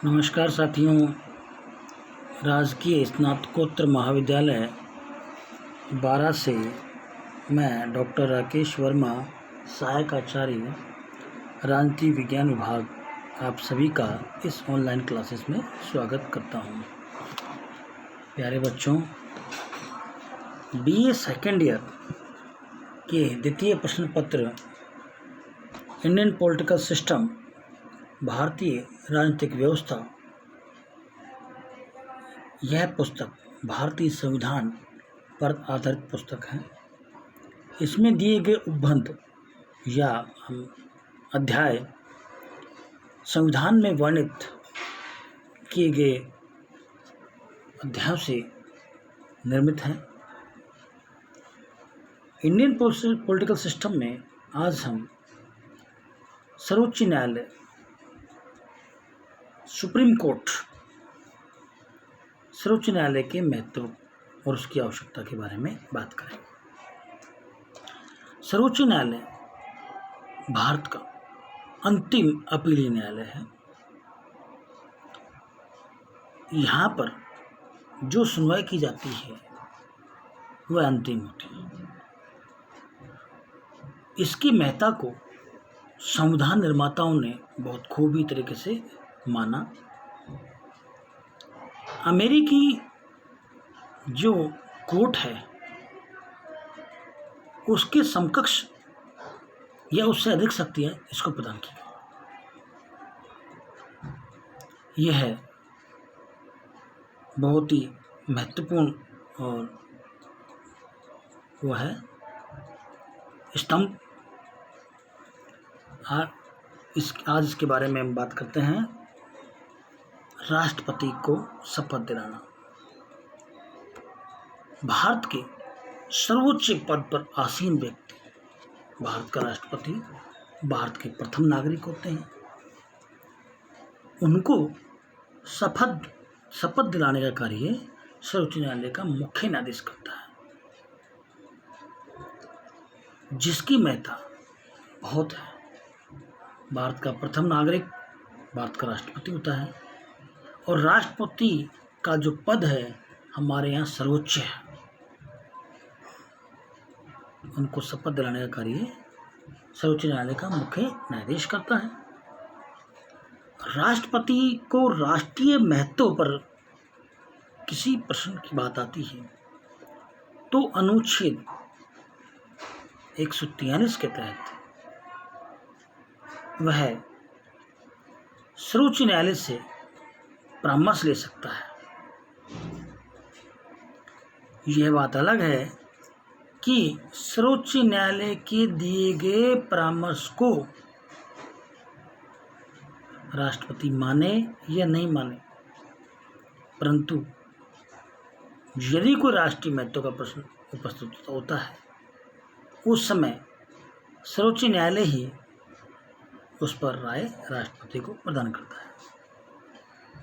नमस्कार साथियों। राजकीय स्नातकोत्तर महाविद्यालय 12 से मैं डॉक्टर राकेश वर्मा, सहायक आचार्य, राजनीति विज्ञान विभाग, आप सभी का इस ऑनलाइन क्लासेस में स्वागत करता हूं। प्यारे बच्चों, बीए सेकेंड ईयर के द्वितीय प्रश्न पत्र इंडियन पॉलिटिकल सिस्टम, भारतीय राजनीतिक व्यवस्था, यह पुस्तक भारतीय संविधान पर आधारित पुस्तक है। इसमें दिए गए उपबंध या अध्याय संविधान में वर्णित किए गए अध्यायों से निर्मित हैं। इंडियन पॉलिटिकल सिस्टम में आज हम सर्वोच्च न्यायालय, सुप्रीम कोर्ट, सर्वोच्च न्यायालय के महत्व और उसकी आवश्यकता के बारे में बात करेंगे। सर्वोच्च न्यायालय भारत का अंतिम अपीलीय न्यायालय है। यहाँ पर जो सुनवाई की जाती है वह अंतिम होती है। इसकी महत्ता को संविधान निर्माताओं ने बहुत खूबी तरीके से माना। अमेरिकी जो कोर्ट है उसके समकक्ष या उससे अधिक शक्तियां इसको प्रदान की गई। यह है बहुत ही महत्वपूर्ण और वह है स्तंभ। आज इसके बारे में हम बात करते हैं। राष्ट्रपति को शपथ दिलाना। भारत के सर्वोच्च पद पर आसीन व्यक्ति, भारत का राष्ट्रपति, भारत के प्रथम नागरिक होते हैं। उनको शपथ दिलाने का कार्य सर्वोच्च न्यायालय का मुख्य न्यायाधीश करता है, जिसकी महत्ता बहुत है। भारत का प्रथम नागरिक भारत का राष्ट्रपति होता है और राष्ट्रपति का जो पद है हमारे यहाँ सर्वोच्च है। उनको शपथ दिलाने का कार्य सर्वोच्च न्यायालय का मुख्य न्यायाधीश करता है। राष्ट्रपति को राष्ट्रीय महत्व पर किसी प्रश्न की बात आती है तो अनुच्छेद 143 के तहत वह सर्वोच्च न्यायालय से परामर्श ले सकता है। यह बात अलग है कि सर्वोच्च न्यायालय के दिए गए परामर्श को राष्ट्रपति माने या नहीं माने, परंतु यदि कोई राष्ट्रीय महत्व का प्रश्न उपस्थित होता है उस समय सर्वोच्च न्यायालय ही उस पर राय राष्ट्रपति को प्रदान करता है।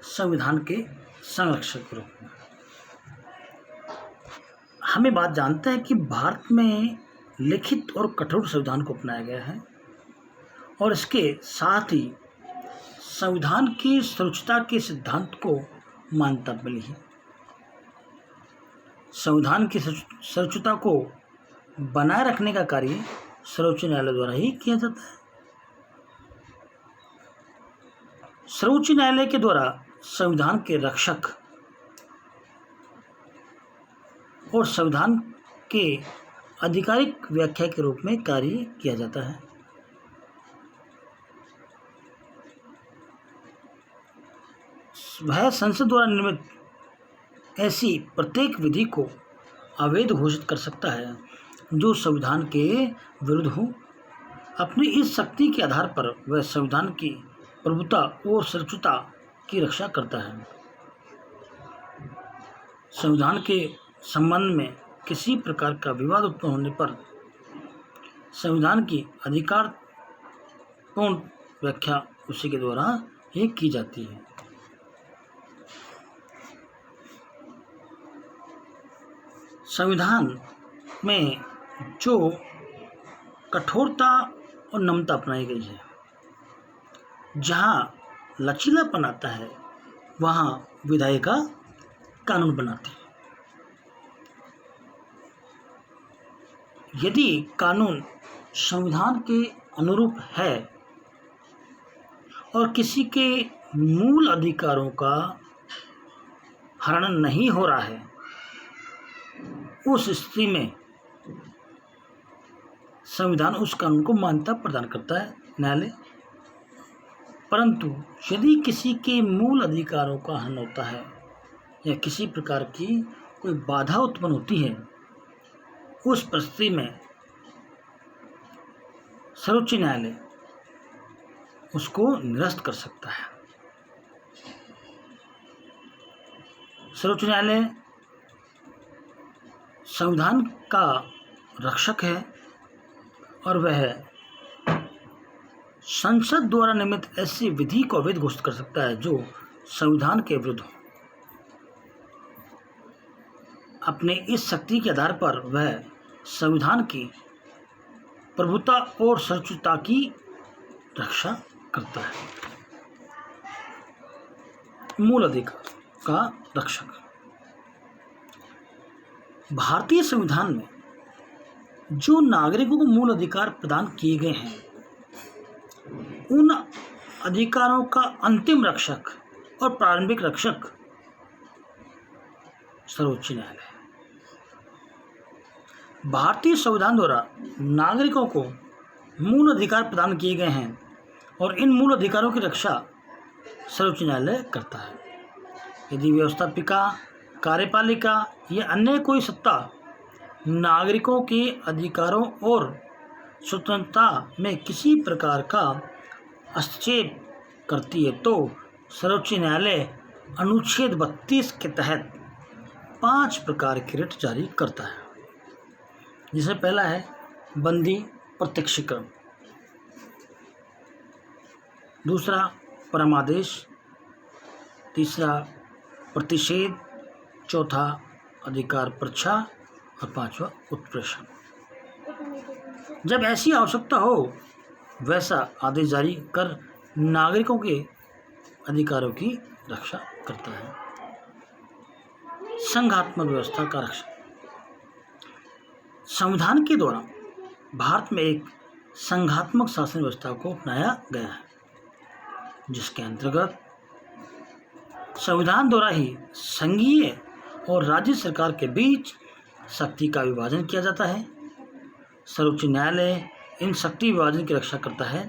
संविधान के संरक्षक के रूप में हमें बात जानते हैं कि भारत में लिखित और कठोर संविधान को अपनाया गया है और इसके साथ ही संविधान की सर्वोच्चता के सिद्धांत को मान्यता मिली है। संविधान की सर्वोच्चता को बनाए रखने का कार्य सर्वोच्च न्यायालय द्वारा ही किया जाता है। सर्वोच्च न्यायालय के द्वारा संविधान के रक्षक और संविधान के आधिकारिक व्याख्या के रूप में कार्य किया जाता है। वह संसद द्वारा निर्मित ऐसी प्रत्येक विधि को अवैध घोषित कर सकता है जो संविधान के विरुद्ध हो। अपनी इस शक्ति के आधार पर वह संविधान की प्रभुता और सर्वोच्चता की रक्षा करता है। संविधान के संबंध में किसी प्रकार का विवाद उत्पन्न होने पर संविधान की अधिकारपूर्ण व्याख्या उसी के द्वारा ही की जाती है। संविधान में जो कठोरता और नम्रता अपनाई गई है, जहाँ लचीलापन आता है वहाँ विधायिका कानून बनाती है। यदि कानून संविधान के अनुरूप है और किसी के मूल अधिकारों का हनन नहीं हो रहा है, उस स्थिति में संविधान उस कानून को मान्यता प्रदान करता है न्यायालय। परंतु यदि किसी के मूल अधिकारों का हनन होता है या किसी प्रकार की कोई बाधा उत्पन्न होती है, उस परिस्थिति में सर्वोच्च न्यायालय उसको निरस्त कर सकता है। सर्वोच्च न्यायालय संविधान का रक्षक है और वह संसद द्वारा निर्मित ऐसी विधि को अवैध घोषित कर सकता है जो संविधान के विरुद्ध हो। अपने इस शक्ति के आधार पर वह संविधान की प्रभुता और सर्वोच्चता की रक्षा करता है। मूल अधिकार का रक्षक। भारतीय संविधान में जो नागरिकों को मूल अधिकार प्रदान किए गए हैं, उन अधिकारों का अंतिम रक्षक और प्रारंभिक रक्षक सर्वोच्च न्यायालय है। भारतीय संविधान द्वारा नागरिकों को मूल अधिकार प्रदान किए गए हैं और इन मूल अधिकारों की रक्षा सर्वोच्च न्यायालय करता है। यदि व्यवस्थापिका, कार्यपालिका या अन्य कोई सत्ता नागरिकों के अधिकारों और स्वतंत्रता में किसी प्रकार का हस्तक्षेप करती है तो सर्वोच्च न्यायालय अनुच्छेद 32 के तहत 5 प्रकार की रिट जारी करता है, जिसमें पहला है बंदी प्रत्यक्षीकरण, दूसरा परमादेश, तीसरा प्रतिषेध, चौथा अधिकार परीक्षा और पांचवा उत्प्रेषण। जब ऐसी आवश्यकता हो वैसा आदेश जारी कर नागरिकों के अधिकारों की रक्षा करता है। संघात्मक व्यवस्था का रक्षण। संविधान के द्वारा भारत में एक संघात्मक शासन व्यवस्था को अपनाया गया है, जिसके अंतर्गत संविधान द्वारा ही संघीय और राज्य सरकार के बीच शक्ति का विभाजन किया जाता है। सर्वोच्च न्यायालय इन शक्ति विभाजन की रक्षा करता है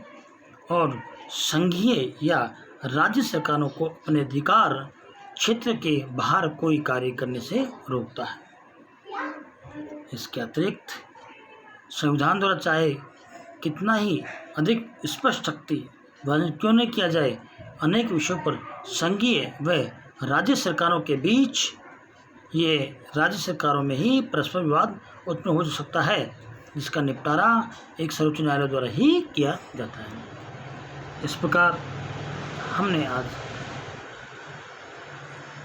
और संघीय या राज्य सरकारों को अपने अधिकार क्षेत्र के बाहर कोई कार्य करने से रोकता है। इसके अतिरिक्त संविधान द्वारा चाहे कितना ही अधिक स्पष्ट शक्ति विभाजन क्यों नहीं किया जाए, अनेक विषयों पर संघीय व राज्य सरकारों के बीच ये राज्य सरकारों में ही परस्पर विवाद उत्पन्न हो सकता है, जिसका निपटारा एक सर्वोच्च न्यायालय द्वारा ही किया जाता है। इस प्रकार हमने आज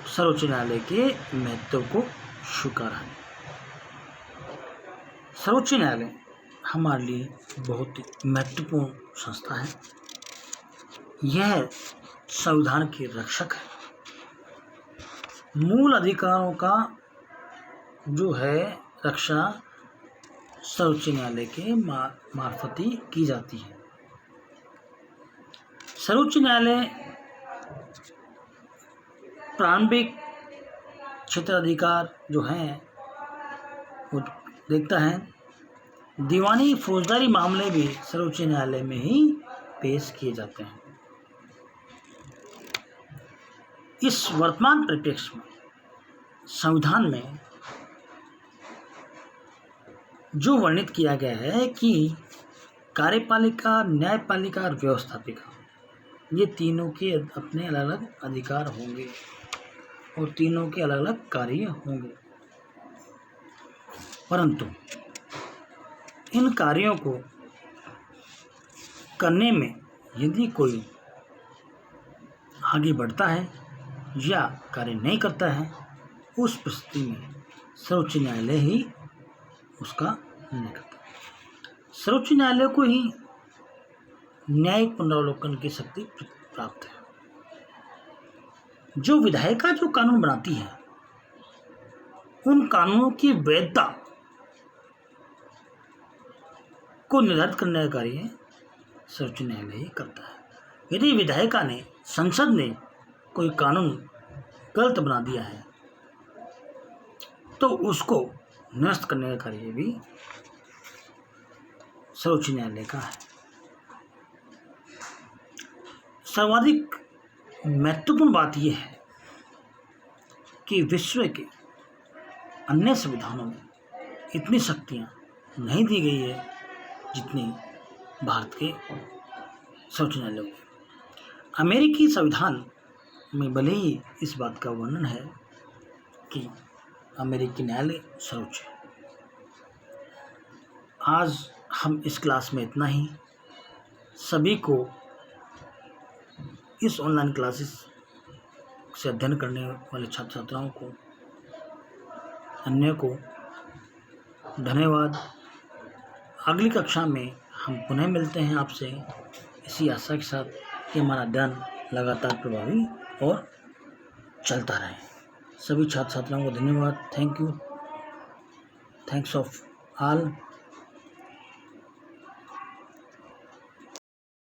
सर्वोच्च न्यायालय के महत्व को स्वीकारा है। सर्वोच्च न्यायालय हमारे लिए बहुत ही महत्वपूर्ण संस्था है। यह संविधान के रक्षक है। मूल अधिकारों का जो है रक्षा सर्वोच्च न्यायालय के मार्फत ही की जाती है। सर्वोच्च न्यायालय प्रारंभिक क्षेत्राधिकार जो हैं वो देखता है। दीवानी फौजदारी मामले भी सर्वोच्च न्यायालय में ही पेश किए जाते हैं। इस वर्तमान परिप्रेक्ष्य में संविधान में जो वर्णित किया गया है कि कार्यपालिका, न्यायपालिका और व्यवस्थापिका, ये तीनों के अपने अलग अलग अधिकार होंगे और तीनों के अलग अलग कार्य होंगे, परंतु इन कार्यों को करने में यदि कोई आगे बढ़ता है या कार्य नहीं करता है, उस परिस्थिति में सर्वोच्च न्यायालय ही उसका निर्णय करता है। सर्वोच्च न्यायालय को ही न्यायिक पुनरावलोकन की शक्ति प्राप्त है। जो विधायिका जो कानून बनाती है उन कानूनों की वैधता को निर्धारित करने का कार्य सर्वोच्च न्यायालय ही करता है। यदि विधायिका ने, संसद ने कोई कानून गलत बना दिया है तो उसको निरस्त करने का कार्य भी सर्वोच्च न्यायालय का है। सर्वाधिक महत्वपूर्ण बात यह है कि विश्व के अन्य संविधानों में इतनी शक्तियां नहीं दी गई है जितनी भारत के सर्वोच्च न्यायालय में। अमेरिकी संविधान में भले ही इस बात का वर्णन है कि अमेरिकी न्यायालय सर्वोच्च है। आज हम इस क्लास में इतना ही। सभी को इस ऑनलाइन क्लासेस से अध्ययन करने वाले छात्र छात्राओं को, अन्य को धन्यवाद। अगली कक्षा में हम पुनः मिलते हैं आपसे इसी आशा के साथ कि हमारा अध्ययन लगातार प्रभावी और चलता रहे। सभी छात्र छात्राओं को धन्यवाद। Thank you. Thanks of all.